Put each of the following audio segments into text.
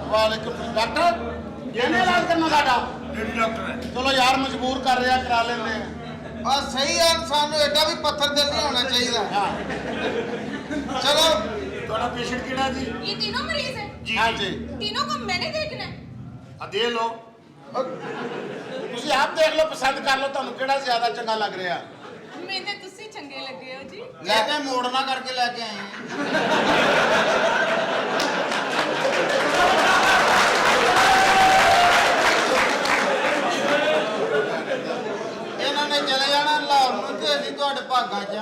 वालेकुम डॉक्टर कहने इलाज करना साडा डॉक्टर है चलो यार मजबूर कर रहा करा लेंगे बस सही है सानू एडा भी पत्थर दिल नहीं होना चाहिए चलो थोड़ा पेशेंट केड़ा जी ये तीनों मरीज हैं जी हाँ जी तीनों को मैंने देखना है दे लो ਤੁਸੀਂ ਆਪ ਦੇਖ ਲਓ ਪਸੰਦ ਕਰ ਲਓ ਤੁਹਾਨੂੰ ਕਿਹੜਾ ਜ਼ਿਆਦਾ ਚੰਗਾ ਲੱਗ ਰਿਹਾ मैंने तुसी चंगे लगे हो जी लेके मोड़ना करके लेके आए हैं इन्होंने चले जाना लाहौर ਨੂੰ ਤੇ ਅਸੀਂ ਤੁਹਾਡੇ ਭਾਗਾਂ 'ਚ ਆ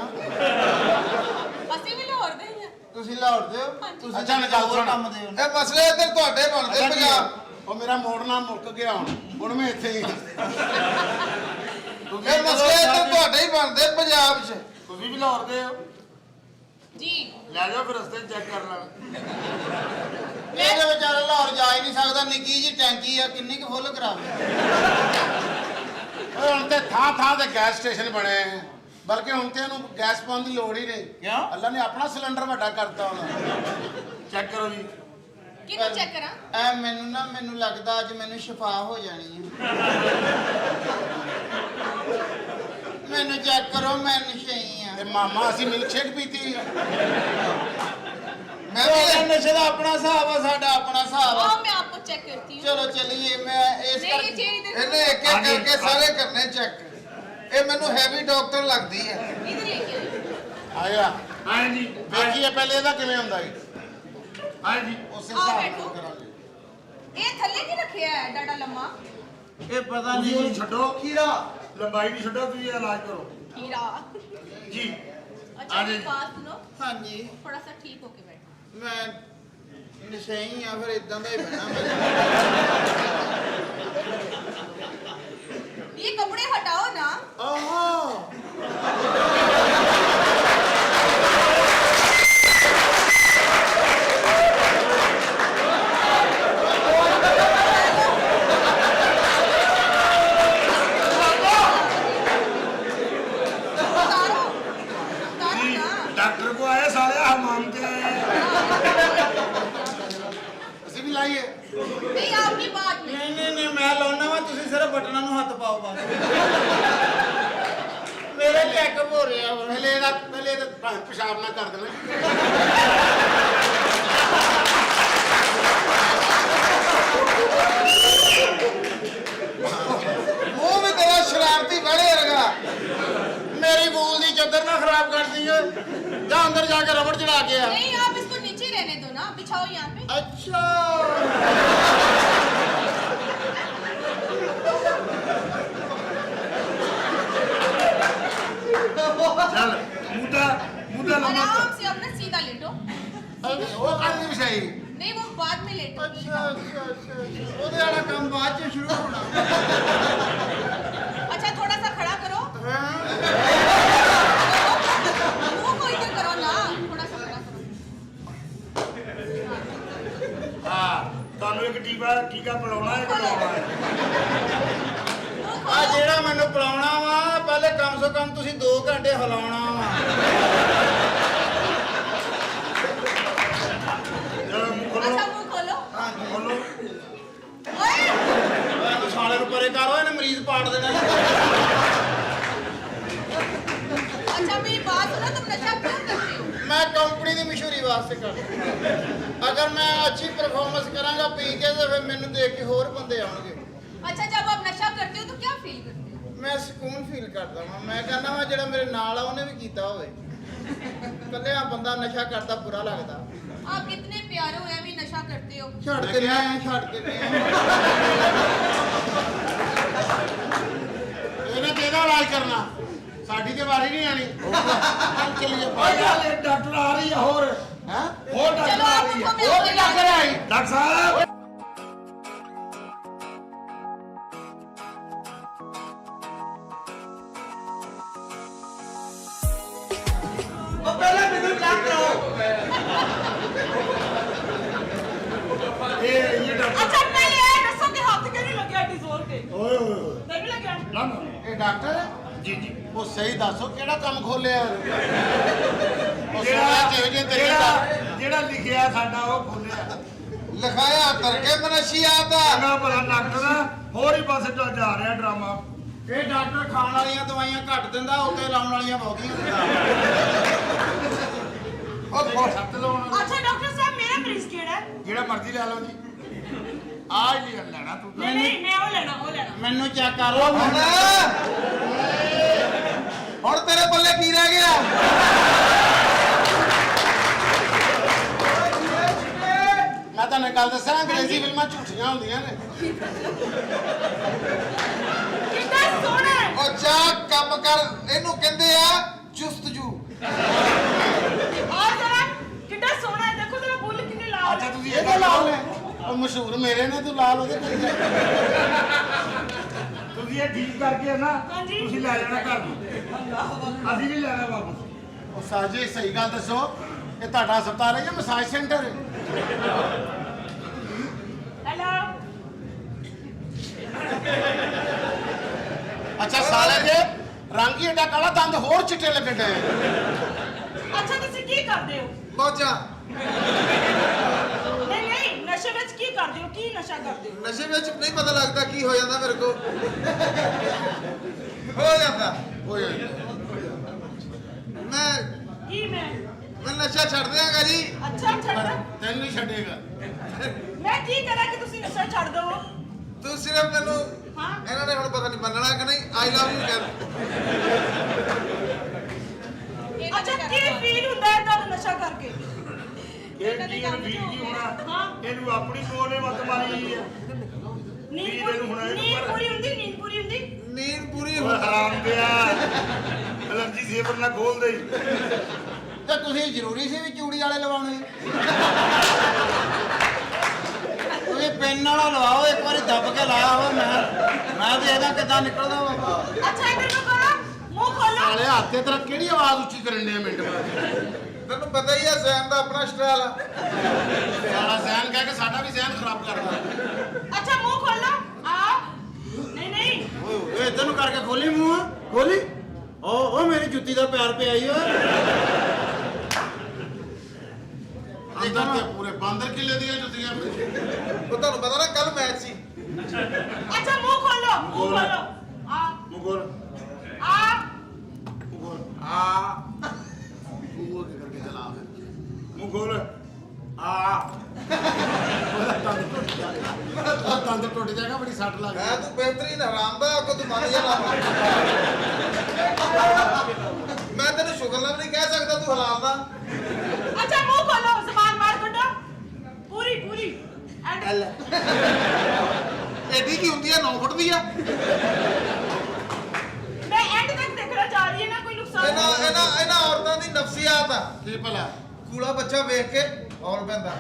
ਅਸੀਂ ਵੀ ਲਾਹੌਰ ਦੇ ਹੀ ਆ ਤੁਸੀਂ ਲਾਹੌਰ ਦੇ ਹੋ ਤੁਸੀਂ ਅੱਛਾ ਨਾ ਜਾਓ ਹੋਰ ਕੰਮ ਦੇ ਹੋ ਇਹ ਮਸਲੇ ਇੱਧਰ ਤੁਹਾਡੇ ਬਣਦੇ ਪੰਜਾਬ ਉਹ ਮੇਰਾ ਮੋੜਨਾ ਮੁੱਕ ਗਿਆ ਹੁਣ ਮੈਂ ਇੱਥੇ ਹੀ ਇਹ ਮਸਲੇ ਇੱਧਰ ਤੁਹਾਡੇ ਹੀ ਬਣਦੇ ਪੰਜਾਬ 'ਚ ਤੁਸੀਂ ਵੀ ਲਾਹੌਰ ਦੇ ਹੋ जी ਲੈ ਜਾਓ ਫਿਰ ਰਸਤੇ ਚੈੱਕ ਕਰ ਲੈਣਾ ਇਹਦੇ ਵਿਚਾਰਾ ਲਾਹੌਰ ਜਾ ਹੀ ਨਹੀਂ ਸਕਦਾ ਨਿੱਕੀ ਜੀ ਟੈਂਕੀ ਆ ਕਿੰਨੀ ਕੁ ਫੁੱਲ ਕਰਾਵੇ ਹੁਣ ਤੇ ਥਾਂ ਥਾਂ ਤੇ ਗੈਸ ਸਟੇਸ਼ਨ ਬਣੇ ਆ ਬਲਕਿ ਹੁਣ ਤੇ ਇਹਨੂੰ ਗੈਸ ਪਾਉਣ ਦੀ ਲੋੜ ਹੀ ਨਹੀਂ ਕਿਉਂ ਅੱਲਾ ਨੇ ਆਪਣਾ ਸਿਲੰਡਰ ਵੱਡਾ ਕਰਤਾ ਹੁਣ ਚੈੱਕ ਕਰੋ ਜੀ किन्नू चेक करा ਐ ਮੈਨੂੰ ਲੱਗਦਾ ਅੱਜ ਮੈਨੂੰ ਸ਼ਿਫਾ ਹੋ ਜਾਣੀ ਹੈ ਮੈਨੂੰ ਚੈੱਕ ਕਰੋ ਮੈਂ ਨਸ਼ਈ ਆ ਤੇ ਮਾਮਾ ਅਸੀਂ ਮਿਲਕ ਸ਼ੇਕ ਪੀਤੀ ਮੈਂ ਵੀ ਨਸ਼ੇ ਦਾ ਆਪਣਾ ਹਿਸਾਬ ਆ ਸਾਡਾ ਆਪਣਾ ਹਿਸਾਬ ਆ आओ मैं आपको चेक करती हूँ ਚਲੋ ਚਲਿਏ ਮੈਂ ਇਸ ਨਹੀਂ, ਕਰਕੇ ਇਹ ਚੀਜ਼ ਦੇ- ਇਹਨੇ ਇੱਕ ਇੱਕ ਕਰਕੇ ਸਾਰੇ ਕਰਨੇ ਚੈੱਕ ਇਹ ਮੈਨੂੰ ਹੈਵੀ ਡਾਕਟਰ ਲੱਗਦੀ ਹੈ इधर लेके आइए ਆਇਆ ਹਾਂ ਜੀ ਵੇਖੀਏ ਪਹਿਲੇ ਇਹਦਾ ਕਿਵੇਂ ਹੁੰਦਾ ਹੈ ਹਾਂ ਜੀ ਉਸੇ ਆਓ ਹਿਸਾਬ ਬੈਠੋ। ਨਾਲ ਕਰਾਂਗੇ ये थल्ले की रखे है डाडा लम्मा ਇਹ ਪਤਾ ਤੁਸੀਂ ਉਹਨੂੰ ਛੱਡੋ ਖੀਰਾ ਲੰਬਾਈ ਨਹੀਂ ਛੱਡੋ ਤੁਸੀਂ ਇਹ ਇਲਾਜ ਕਰੋ हीरा ਜੀ अच्छा आगे। मेरी बात सुनो ਹਾਂਜੀ थोड़ा सा ठीक होके बैठो ਮੈਂ ਨਸ਼ਈ ਆ ਫਿਰ ਇਦਾਂ ਦਾ ਹੀ ਬਹਿਣਾ ਮੈਂ ये कपड़े हटाओ ना ਓਹੋ उतारो उतारो जी ना डॉक्टर को आए सारे हमाम के आए ਅਸੀਂ ਵੀ ਲਾਈਏ नहीं आपकी बात में ਨਹੀਂ ਮੈਂ ਲਾਉਣਾ ਵਾ ਤੁਸੀਂ ਸਿਰਫ ਬਟਨਾਂ ਨੂੰ ਹੱਥ ਪਾਓ ਬਸ ਮੇਰੇ ਚੈੱਕਅਪ ਹੋ ਰਿਹਾ ਵਾ ਪਹਿਲੇ ਇਹਦਾ ਪਿਸ਼ਾਬ ਨਾ ਕਰ ਦੇਣਾ ਮੂੰਹ ਵੀ ਤੇਰਾ ਸ਼ਰਾਰਤੀ ਬੜੇ ਰਗਾ ਮੇਰੀ ਬੂਲ ਦੀ ਚੱਦਰ ਨਾ ਖਰਾਬ ਕਰਦੀ ਓ ਜਾ ਅੰਦਰ ਜਾ ਕੇ ਰਬੜ ਚੜਾ ਕੇ ਆ नहीं आप इसको नीचे रहने दो ना बिछाओ यहाँ पे ਅੱਛਾ चल मुद्दा मुद्दा लंबा आराम से अपना सीधा लेटो ਉਹ ਕਾਹਦੀ ਵਿਸ਼ਾਈ नहीं वो बाद में लेटो ਅੱਛਾ ਉਹਦੇ ਵਾਲਾ ਕੰਮ ਬਾਅਦ ਚ ਸ਼ੁਰੂ ਹੋਣਾ अच्छा थोड़ा सा खड़ा करो मुंह को इधर करो ना थोड़ा सा खड़ा करो हाँ ਤੁਹਾਨੂੰ ਇੱਕ ਟੀਕਾ ਪੜਾਉਣਾ ਹੈ ਕਢਾਉਣਾ ਹੈ मुंह ਆ खोलो ਜਿਹੜਾ ਮੈਨੂੰ ਪਿਲਾਉਣਾ ਵਾ ਪਹਿਲੇ ਕਮ ਸੇ ਕਮ ਤੁਸੀਂ 2 ਘੰਟੇ ਹਿਲਾਉਣਾ ਵਾ ਚਲੋ ਮੂੰਹ ਖੋਲੋ अच्छा मुंह खोलो ਖੋਲੋ ओए ਤੂੰ ਸਾਲੇ ਨੂੰ ਪਰੇ ਕਰੋ ਇਹਨੇ ਮਰੀਜ਼ ਪਾੜ ਦੇਣਾ अच्छा मेरी बात सुनो तुम नशा क्यों करते हो मैं कंपनी की मशहूरी वास्ते कर अगर मैं अच्छी परफॉर्मेंस करांगा पी के तो फिर मैंने देख के होर बंदे आउणगे अच्छा जब आप नशा करते हो तो क्या फील करते हो मैं सुकून फील करदा वां मैं कहना वा जेड़ा मेरे नाल आ ਉਹਨੇ ਵੀ ਕੀਤਾ ਹੋਵੇ ਕੱਲਿਆ ਬੰਦਾ ਨਸ਼ਾ ਕਰਦਾ ਬੁਰਾ ਲੱਗਦਾ आप कितने प्यारे हो भी नशा करते हो ਛੱਡ ਕੇ ਨਹੀਂ ਛੱਡ ਕੇ ਨਹੀਂ ਇਹਨੇ ਕਿਹਦਾ ਇਲਾਜ ਕਰਨਾ ਸਾਡੀ ਤੇ ਵਾਰੀ ਨਹੀਂ ਆਣੀ ਚੱਲ ਚੱਲੀਏ ਓਏ ਯਾਰ ਇਹ ਡਾਕਟਰ ਆ ਰਹੀ ਹੈ ਹੋਰ ਹੈ ਹੋਰ ਡਾਕਟਰ चलो ਆ आप ਰਹੀ उठो ਹੈ मैं ਉਹ आपको ਕਿੱਦਾਂ ਕਰ ਆਈ ਡਾਕਟਰ ਸਾਹਿਬ ਉਹ ਪਹਿਲਾਂ ਮੈਨੂੰ ਚੈੱਕ ਕਰਾਓ ये डॉक्टर अच्छा पहले ये रस्सों के हाथ के नहीं लगे एडी जोर के ओए ओए ओए नहीं लगे ना ना ਇਹ ਡਾਕਟਰ ਹੈ? जी जी ਉਹ ਸਹੀ ਦੱਸੋ ਕਿਹੜਾ ਕੰਮ ਖੋਲਿਆ ਉਹ ਜਿਹੜਾ ਸੁਣਿਆ ਜਿਹੋ ਜਿਹੇ ਤਰੀਕੇ ਜਿਹੜਾ ਜਿਹੜਾ ਲਿਖਿਆ ਸਾਡਾ ਉਹ ਖੋਲਿਆ ਲਿਖਾਇਆ ਤਰਕੇ ਮਨਸ਼ੀਆਤ ਚੰਗਾ ਭਲਾ ਡਾਕਟਰ ਹੋਰ ਹੀ ਪਾਸੇ ਤੋਂ ਜਾ ਰਿਹਾ ਡਰਾਮਾ ਇਹ ਡਾਕਟਰ ਖਾਣ ਵਾਲੀਆਂ ਦਵਾਈਆਂ ਘੱਟ ਦਿੰਦਾ ਉੱਤੇ ਲਾਉਣ ਵਾਲੀਆਂ ਬਹੁਤੀਆਂ ਦਿੰਦਾ ਉਹ ਸੱਤ ਲਾਉਣਾ ਅੱਛਾ ਡਾਕਟਰ ਸਾਹਿਬ ਮੇਰਾ ਮਰੀਜ਼ ਕਿਹੜਾ ਹੈ? ਜਿਹੜਾ ਮਰਜ਼ੀ ਲੈ ਲਓ ਜੀ ਆ ਹੀ ਨਹੀਂ ਲੈਣਾ ਤੂੰ ਤਾਂ। ਨਹੀਂ ਮੈਂ ਉਹ ਲੈਣਾ ਮੈਨੂੰ ਚੈੱਕ ਕਰ ਲਓ ਹੁਣ ਤੇਰੇ ਪੱਲੇ ਕੀ ਰਹਿ ਗਿਆ ਮੈਂ ਤੁਹਾਨੂੰ ਇੱਕ ਗੱਲ ਦੱਸਾਂ ਅੰਗਰੇਜ਼ੀ ਫਿਲਮਾਂ ਝੂਠੀਆਂ ਹੁੰਦੀਆਂ ਨੇ ਕਿੰਨਾ ਸੋਹਣਾ ਹੈ। ਉਹ ਜਾ ਕੰਮ ਕਰ ਇਹਨੂੰ ਕਹਿੰਦੇ ਆ ਚੁਸਤਜੂ ਔਰ ਜਰਾ ਕਿੰਨਾ ਸੋਹਣਾ ਹੈ ਦੇਖੋ ਜਰਾ ਬੁੱਲ ਕਿੰਨੇ ਲਾਲ ਅੱਛਾ ਹੈ। ਤੁਸੀਂ ਇਹ ਤਾਂ ਲਾਲ ਨੇ ਉਹ ਮਸ਼ਹੂਰ ਮੇਰੇ ਨੇ ਤੂੰ ਲਾਲ ਉਹਦੇ ਕੋਲ ਜਾ ਤੁਸੀਂ ਇਹ ਠੀਕ ਕਰਕੇ ਨਾ ਹਾਂਜੀ। ਤੁਸੀਂ ਲੈ ਜਾਣਾ ਘਰ ਨੂੰ ਅਸੀਂ ਨਹੀਂ ਲੈਣਾ ਵਾਪਸ ਉਹ ਸਾਜੀ ਸਹੀ ਗੱਲ ਦੱਸੋ ਇਹ ਤੁਹਾਡਾ ਹਸਪਤਾਲ ਹੈ ਜਾਂ ਮਸਾਜ ਸੈਂਟਰ ਹੈ ਹੈਲੋ ਅੱਛਾ ਸਾਲੇ ਦੇ ਰੰਗ ਹੀ ਏਡਾ ਕਾਲਾ ਦੰਦ ਹੋਰ ਚਿੱਟੇ ਲੱਗਣ ਡਏ ਅੱਛਾ ਤੁਸੀਂ ਕੀ ਕਰਦੇ ਹੋ? ਮੌਜਾਂ ਨਹੀਂ ਨਸ਼ੇ ਵਿੱਚ ਕੀ ਕਰਦੇ ਹੋ? ਕੀ ਨਸ਼ਾ ਕਰਦੇ ਹੋ? ਨਸ਼ੇ ਵਿੱਚ ਨਹੀਂ ਪਤਾ ਲੱਗਦਾ ਕੀ ਹੋ ਜਾਂਦਾ ਮੇਰੇ ਕੋ ਹੋ ਜਾਂਦਾ ਓਏ ਮੈਂ ਕੀ ਮੈਂ ਨਸ਼ਾ ਛੱਡ ਦਿਆਂਗਾ ਜੀ ਅੱਛਾ ਛੱਡ ਤੈਨੂੰ ਨਹੀਂ ਛੱਡੇਗਾ ਮੈਂ ਕੀ ਕਰਾਂ ਕਿ ਤੁਸੀਂ ਨਸ਼ਾ ਛੱਡ ਦਵੋ? ਤੂੰ ਸਿਰਫ ਮੈਨੂੰ ਹਾਂ ਇਹਨਾਂ ਨੇ ਹੁਣ ਪਤਾ ਨਹੀਂ ਮੰਨਣਾ ਕਿ ਨਹੀਂ ਆਈ ਲਵ ਯੂ ਕਹਿ ਅੱਛਾ ਕੀ ਫੀਲ ਹੁੰਦਾ ਹੈ ਤੁਹਾਨੂੰ ਨਸ਼ਾ ਕਰਕੇ? ਇਹ ਕੀ ਵੀਰ ਕੀ ਹੋਣਾ ਹਾਂ ਇਹਨੂੰ ਆਪਣੀ ਕੋਲ ਨੇ ਮਤ ਮਾਰੀ ਹੈ ਨੀਂਦ ਪੂਰੀ ਹੁੰਦੀ ਨੀਂਦ ਪੂਰੀ ਹੁੰਦੀ ਨੀਂਦ ਪੂਰੀ ਉਹ ਹਰਾਮ ਪਿਆ ਅਲਰਜੀ ਸੇਵਰ ਨਾ ਖੋਲ ਦੇ ਤੇ ਤੁਸੀਂ ਜ਼ਰੂਰੀ ਸੀ ਵੀ ਚੂੜੀ ਵਾਲੇ ਲਵਾਉਣੇ ਤੁਸੀਂ ਪੈਨ ਵਾਲਾ ਲਵਾਓ ਇੱਕ ਵਾਰੀ ਦੱਬ ਕੇ ਲਾਇਆ ਹੋਵੇ ਮੈਂ ਤੇ ਇਹਦਾ ਕਿੱਦਾਂ ਨਿਕਲਦਾ ਵਾ ਅੱਛਾ ਇਧਰ ਨੂੰ ਕਰੋ ਮੂੰਹ ਖੋਲੋ ਸਾਲੇ ਹੱਥੇ ਤੇਰਾ ਕਿਹੜੀ ਆਵਾਜ਼ ਉੱਚੀ ਕਰਨ ਡਿਆ ਮਿੰਟ ਬਾਅਦ ਤੈਨੂੰ ਪਤਾ ਹੀ ਆ ਜ਼ੈਨ ਦਾ ਆਪਣਾ ਸਟਾਈਲ ਆ ਸਾਲਾ ਜ਼ਹਿਨ ਕਹਿ ਕੇ ਸਾਡਾ ਵੀ ਜ਼ਹਿਨ ਖਰਾਬ ਕਰਦਾ ਅੱਛਾ ਮੂੰਹ ਖੋਲੋ ਆ ਨਹੀਂ ਓਏ ਇਧਰ ਨੂੰ ਕਰਕੇ ਖੋਲੀ ਮੂੰਹ ਖੋਲੀ ਓ ਮੇਰੀ ਜੁੱਤੀ ਦਾ ਪਿਆਰ ਪਿਆ ਈ ਓਏ ਅੰਦਰ ਤੇ ਪੂਰੇ ਬਾਂਦਰ ਕਿੱਲੇ ਦੀਆਂ ਜੁੱਤੀਆਂ ਉਹ ਤੁਹਾਨੂੰ ਪਤਾ ਨਾ ਕੱਲ ਮੈਚ ਸੀ ਅੱਛਾ ਮੂੰਹ ਖੋਲੋ ਮੂੰਹ ਖੋਲੋ ਆ ਮੁਗਲ ਆ ਆ ਗੂਗਲ ਕੇ ਕਰਕੇ ਚਲਾ ਫਿਰ ਮੁਗਲ ਆ ਦੰਦ ਟੁੱਟ ਜਾਏਗਾ ਬੜੀ ਸੱਟ ਲੱਗ ਮੈਂ ਤੂੰ ਬਿਹਤਰੀਨ ਹਰਾਮ ਦਾ ਕੋ ਤੂੰ ਮੰਨ ਜਾਣਾ ਮੈਂ ਤੈਨੂੰ ਸ਼ੁਕਰ ਨਾਲ ਨਹੀਂ ਕਹਿ ਸਕਦਾ ਤੂੰ ਹਲਾਲ ਦਾ ਅੱਛਾ ਮੂੰਹ ਖੋਲੋ ਜ਼ਬਾਨ ਬਾਹਰ ਕੱਢੋ ਪੂਰੀ ਐਂਡ ਐਡੀ ਕੀ ਹੁੰਦੀ ਆ 9 ਫੁੱਟ ਦੀ ਆ ਮੈਂ ਐਂਡ ਤੱਕ ਦੇਖਣਾ ਚਾਹ ਰਹੀ ਹਾਂ ਨਾ ਕੋਈ ਨੁਕਸਾਨ ਇਹਨਾਂ ਔਰਤਾਂ ਦੀ ਨਫਸੀਆਤ ਆ ਕੀ ਭਲਾ ਕੂਲਾ ਬੱਚਾ ਵੇਖ ਕੇ ਔਰ ਪੈਂਦਾ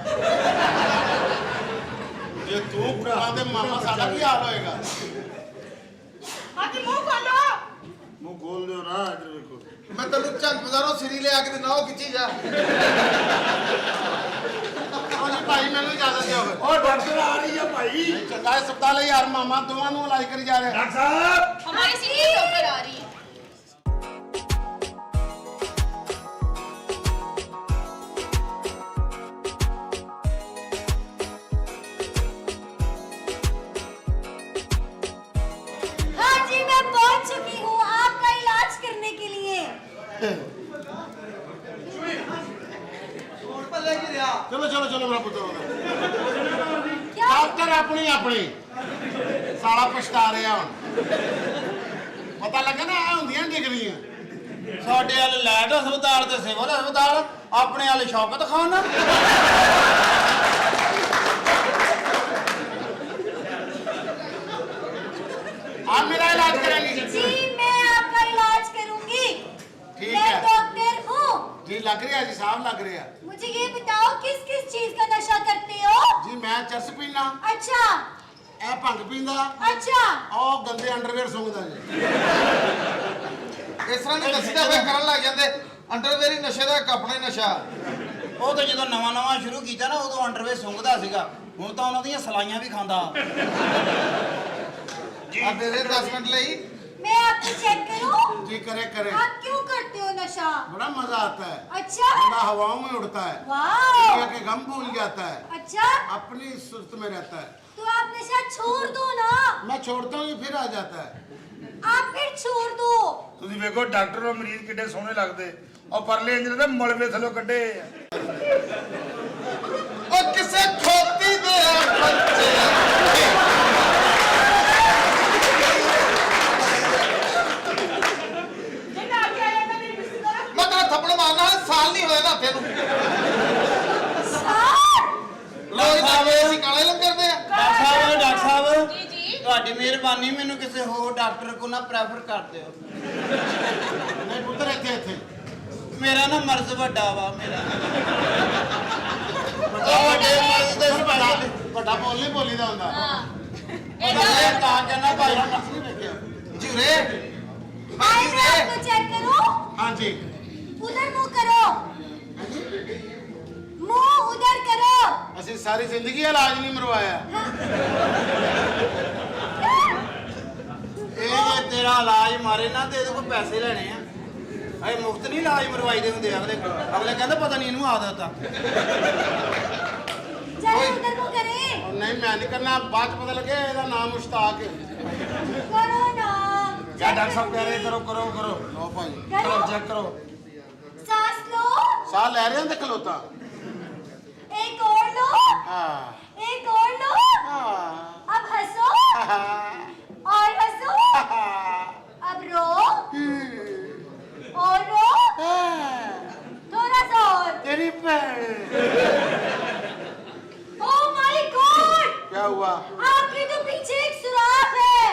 ਜੇ ਤੂੰ ਕੁੜਾ ਦੇ ਮਾਮਾ ਸਾਡਾ ਕੀ ਹਾਲ ਹੋਏਗਾ ਹਾਂਜੀ ਮੂੰਹ ਖੋਲੋ ਮੂੰਹ ਖੋਲ ਦਿਓ ਨਾ ਇੱਧਰ ਵੇਖੋ ਮੈਂ ਤੈਨੂੰ ਝੰਗ ਬਾਜ਼ਾਰੋਂ ਸਿਰੀ ਲਿਆ ਕੇ ਦਿਨਾ ਉਹ ਖਿੱਚੀ ਜਾ ਉਹ ਜੀ ਭਾਈ ਮੈਨੂੰ ਇਜਾਜ਼ਤ ਦਿਓ ਫਿਰ ਉਹ ਡਾਕਟਰ ਆ ਰਹੀ ਆ ਭਾਈ ਚੰਗਾ ਹਸਪਤਾਲ ਹੈ ਯਾਰ ਮਾਮਾ ਦੋਵਾਂ ਨੂੰ ਇਲਾਜ ਕਰੀ ਜਾ ਰਿਹਾ ਡਾਕਟਰ ਸਾਹਿਬ हमारी सीनियर डॉक्टर आ रही है हाँ जी मैं पहुंच चुकी हूँ आपका इलाज करने के लिए ਚਲੋ ਮੇਰਾ ਪੁੱਤਰ क्या ਡਾਕਟਰ ਆਪਣੀ ਸਾਲਾ ਪਛਤਾ ਰਿਹਾ ਹੁਣ ਪਤਾ ਲੱਗਾ ਨਾ ਇਹ ਹੁੰਦੀਆਂ ਡਿਗਰੀਆਂ ਸਾਡੇ ਵਾਲੇ ਲੈਟ ਹਸਪਤਾਲ ਤੇ ਸਿਵਲ ਹਸਪਤਾਲ ਆਪਣੇ ਵਾਲੇ ਸ਼ੌਕਤ ਖਾਨ आप मेरा इलाज करेंगी जी मैं आपका इलाज करूंगी ठीक मैं है। डॉक्टर हूँ जी लग रहा है जी साहब लग रहा है मुझे ये बताओ किस किस चीज का नशा करते हो जी मैं चरस पीना अच्छा ਇਹ ਭੰਗ ਪੀਂਦਾ अच्छा ਉਹ ਗੰਦੇ ਅੰਡਰਵੇਅਰ ਸੁੰਘਦਾ ਜੀ ਇਸ ਤਰ੍ਹਾਂ ਨਹੀਂ ਦੱਸਦਾ ਫੇਰ ਕਰਨ ਲੱਗ ਜਾਂਦੇ ਅੰਡਰਵੇਅਰ ਹੀ ਨਸ਼ੇ ਦਾ ਇੱਕ ਆਪਣਾ ਹੀ ਨਸ਼ਾ ਉਹ ਤਾਂ ਜਦੋਂ ਨਵਾਂ ਸ਼ੁਰੂ ਕੀਤਾ ਨਾ ਉਦੋਂ ਅੰਡਰਵੇਅਰ ਸੁੰਘਦਾ ਸੀਗਾ ਹੁਣ ਤਾਂ ਉਹਨਾਂ ਦੀਆਂ ਸਲਾਈਆਂ ਵੀ ਖਾਂਦਾ ਆ ਦੇ 10 ਮਿੰਟ ਲਈ मैं आपको चेक करूं? जी करे करे। आप क्यों करते हो नशा? बड़ा मजा आता है। अच्छा। बड़ा हवाओं में उड़ता है। वाह। दुनिया के गम भूल जाता है। अच्छा। अपनी सुर्त में रहता है। तो आप नशा छोड़ दो ना। मैं छोड़ता हूँ ये फिर आ जाता है। आप फिर छोड़ दो। ਤੁਸੀਂ ਵੇਖੋ ਡਾਕਟਰ ਔਰ ਮਰੀਜ਼ ਕਿੱਡੇ ਸੋਹਣੇ ਲੱਗਦੇ ਔਰ ਪਰਲੇ ਇੰਜਨ ਦੇ ਮਲਵੇ ਥੱਲੋਂ ਕੱਢੇ ਉਹ ਕਿਸੇ ਖੋਤੀ ਦੇ ਬੱਚੇ ਜਿੰਨਾ ਆ ਗਿਆ ਇਹਨਾਂ ਦੀ ਰਿਸ਼ਤੇਦਾਰ ਮੈਂ ਤੇਰਾ ਥੱਪੜ ਮਾਰਨਾ ਸਾਲ ਨਹੀਂ ਹੋਇਆ ਨਾ ਤੈਨੂੰ सार। ਲੋਕ ਜਾਵੇ ਅਸੀਂ ਕਾਲੇ ਲੰਗਰਦੇ ਆ ਡਾਕਟਰ ਸਾਹਿਬ ਜੀ ਜੀ ਤੁਹਾਡੀ ਮਿਹਰਬਾਨੀ ਮੈਨੂੰ ਕਿਸੇ ਹੋਰ ਡਾਕਟਰ ਕੋਲ ਨਾ ਪ੍ਰੈਫਰ ਕਰ ਦਿਓ नहीं पुत्र इतने ਮੇਰਾ ਨਾ ਮਰਜ਼ ਵੱਡਾ ਵਾ ਮੇਰਾ ਵੱਡੇ ਮਰਦ ਦੇ ਵੱਡਾ ਬੋਲ ਨਹੀਂ ਬੋਲੀਦਾ ਹੁੰਦਾ। ਮੈਂ ਤਾਂ ਕਹਿੰਦਾ ਭਾਈ ਨਹੀਂ ਵੇਖਿਆ। ਝੂਰੇ आए मैं आपको चेक करूं? हाँ जी। उधर मुंह करो। मुंह उधर करो। ਅਸੀਂ ਸਾਰੀ ਜ਼ਿੰਦਗੀ ਇਲਾਜ ਨਹੀਂ ਮਰਵਾਇਆ। ਇਹ ਜੇ ਤੇਰਾ ਇਲਾਜ ਮਾਰੇ ਨਾ ਤੇ ਇਹਦੇ ਕੋਲ ਪੈਸੇ ਲੈਣੇ ਆ ਅਏ ਮੁਫਤ ਨਹੀਂ ਇਲਾਜ ਮਰਵਾਈਦੇ ਹੁੰਦੇ ਅਗਲੇ ਕਹਿੰਦਾ ਪਤਾ ਨਹੀਂ ਇਹਨੂੰ ਆਦਤ ਆ चलो उधर मुंह करे। और नहीं मैं नहीं करना बाद च पता लगे ਇਹਦਾ ਨਾਮ ਮੁਸ਼ਤਾਕ ਹੈ। करो ना। ਕਿਆ ਡਾਕਟਰ ਸਾਹਿਬ ਕਹਿ ਰਹੇ ਕਰੋ ਕਰੋ ਕਰੋ ਲਓ ਭਾਈ ਕਰੋ ਚੈੱਕ ਕਰੋ सांस लो। ਸਾਹ ਲੈ ਰਹੇ ਹਾਂ ਤੇ ਖਲੋਤਾ। एक और लो। ਹਾਂ एक और लो। ਹਾਂ अब हंसो। और हंसो। अब रो। और रो। थोड़ा सा और। तेरी भैन ओह माय गॉड। क्या हुआ? आपके तो पीछे एक सुराख है।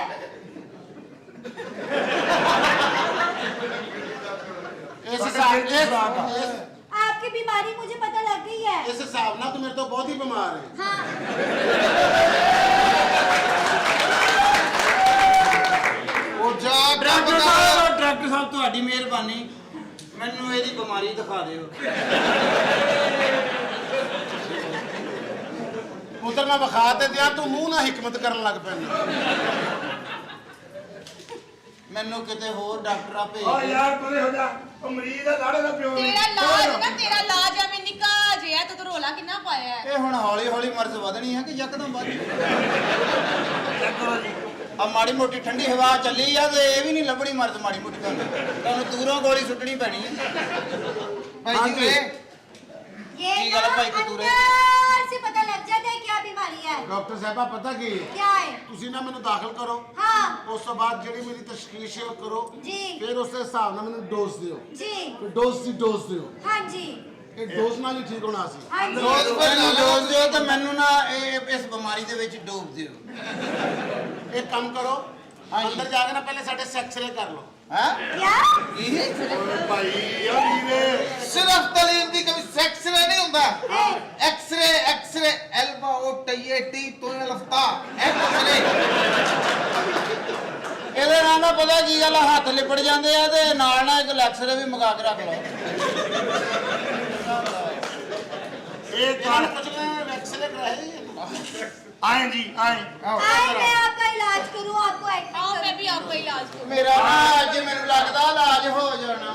इस हिसाब आपकी बीमारी मुझे पता लग गई है। इस हिसाब ना तो मेरे तो बहुत ही बीमार है। हाँ। ਉਹ ਜਾ ਕੇ ਡਾਕਟਰ ਬਤਾ ਸਾਹਿਬ ਤੁਹਾਡੀ ਮਿਹਰਬਾਨੀ ਮੈਨੂੰ ਇਹਦੀ ਬਿਮਾਰੀ ਦਿਖਾ ਦਿਓ ਪੁੱਤਰ ਮੈਂ ਵਿਖਾ ਤੇ ਦਿਆਂ ਤੂੰ ਮੂੰਹ ਨਾਲ ਹਕਮਤ ਕਰਨ ਲੱਗ ਪੈਂਦਾ। ਮੈਨੂੰ ਕਿਤੇ ਹੋਰ ਡਾਕਟਰਾਂ ਭੇਜ ਓ ਯਾਰ ਪਰੇ ਹੋ ਜਾ ਉਹ ਮਰੀਜ਼ ਦਾ ਲਾੜੇ ਦਾ ਪਿਓ ਨੇ ਤੇਰਾ ਲਾਜ ਨਾ ਤੇਰਾ ਲਾਜ ਆ ਮੈਂ ਨਿੱਕਾ ਜਿਹਾ ਤੂੰ ਰੋਲਾ ਕਿੰਨਾ ਪਾਇਆ ਹੈ ਇਹ ਹੁਣ ਹੌਲੀ ਹੌਲੀ ਮਰਜ਼ ਵਧਣੀ ਹੈ ਕਿ ਯਕਦਮ ਵੱਧ ਚੈੱਕ ਕਰੋ ਜੀ ਆ ਮਾੜੀ ਮੋਟੀ ਠੰਡੀ ਹਵਾ ਚੱਲੀ ਆ ਤੇ ਇਹ ਵੀ ਨਹੀਂ ਲੱਭਣੀ ਮਰਜ਼ ਮਾੜੀ ਮੋਟੀ ਤੁਹਾਨੂੰ ਦੂਰੋਂ ਗੋਲੀ ਸੁੱਟਣੀ ਪੈਣੀ ਹੈ ਭਾਈ ਝੂਰੇ ये ठीक ना है, भाई, कतूरे। अंदर से पता लग जाता है क्या बीमारी है। ਡਾਕਟਰ ਸਾਹਿਬਾ ਪਤਾ ਕੀ ਹੈ? क्या है? ਤੁਸੀਂ ਨਾ ਮੈਨੂੰ ਦਾਖਲ ਕਰੋ। हाँ ਉਸ ਤੋਂ ਬਾਅਦ ਜਿਹੜੀ ਮੇਰੀ ਤਸ਼ਖੀਸ ਹੈ ਉਹ ਕਰੋ। जी ਫਿਰ ਉਸ ਦੇ ਹਿਸਾਬ ਨਾਲ ਮੈਨੂੰ ਡੋਜ਼ ਦਿਓ। जी ਫਿਰ ਡੋਜ਼ ਦੀ ਡੋਜ਼ ਦਿਓ। हाँ जी ਇਹ ਡੋਜ਼ ਨਾਲ ਹੀ ਠੀਕ ਹੋਣਾ ਸੀ। हाँ जी। ਰੋਜ਼ ਪਰ ਮੈਨੂੰ ਡੋਜ਼ ਦਿਓ ਤੇ ਮੈਨੂੰ ਨਾ ਇਹ ਇਸ ਬਿਮਾਰੀ ਦੇ ਵਿੱਚ ਡੋਬ ਦਿਓ ਇੱਕ ਕੰਮ ਕਰੋ ਹਾਂਜੀ। ਅੰਦਰ ਜਾ ਕੇ ਨਾ ਪਹਿਲੇ ਸਾਡੇ ਸੈਕਸਰੇ ਕਰ ਲਓ। ਹੈ क्या? ਭਾਈ ਉਹ ਨੀਵੇ ਸਿਰਫ ਤਲੀਮ ਦੀ ਕभी ਸੈਕਸ ਰੇ ਨਹੀਂ ਹੁੰਦਾ ਐਕਸਰੇ ਐਲਬਾ ਉਹ ਟਈਏ ਟੀ ਤੋਂ ਲਫਤਾ ਐਕਸਰੇ ਇਹਦੇ ਨਾਲ ਨਾ ਪਤਾ ਕੀ ਗੱਲ ਆ, ਹੱਥ ਲਿਪੜ ਜਾਂਦੇ ਆ ਤੇ ਨਾਲ ਨਾਲ ਇੱਕ ਲੈਕਸਰੇ ਵੀ ਮੰਗਾ ਕੇ ਰੱਖ ਲਓ ਇਹ ਜਾਨ ਗੱਲ ਕੁਝ ਮੈਂ ਐਕਸਰੇ ਕਰਾਏ ਆਏ ਜੀ ਆਏ आए मैं आपका इलाज करूँ आपको आओ एक्टिंग मैं भी आपका इलाज करूं ਮੇਰਾ ਨਾ ਅੱਜ ਮੈਨੂੰ ਲੱਗਦਾ ਇਲਾਜ ਹੋ ਜਾਣਾ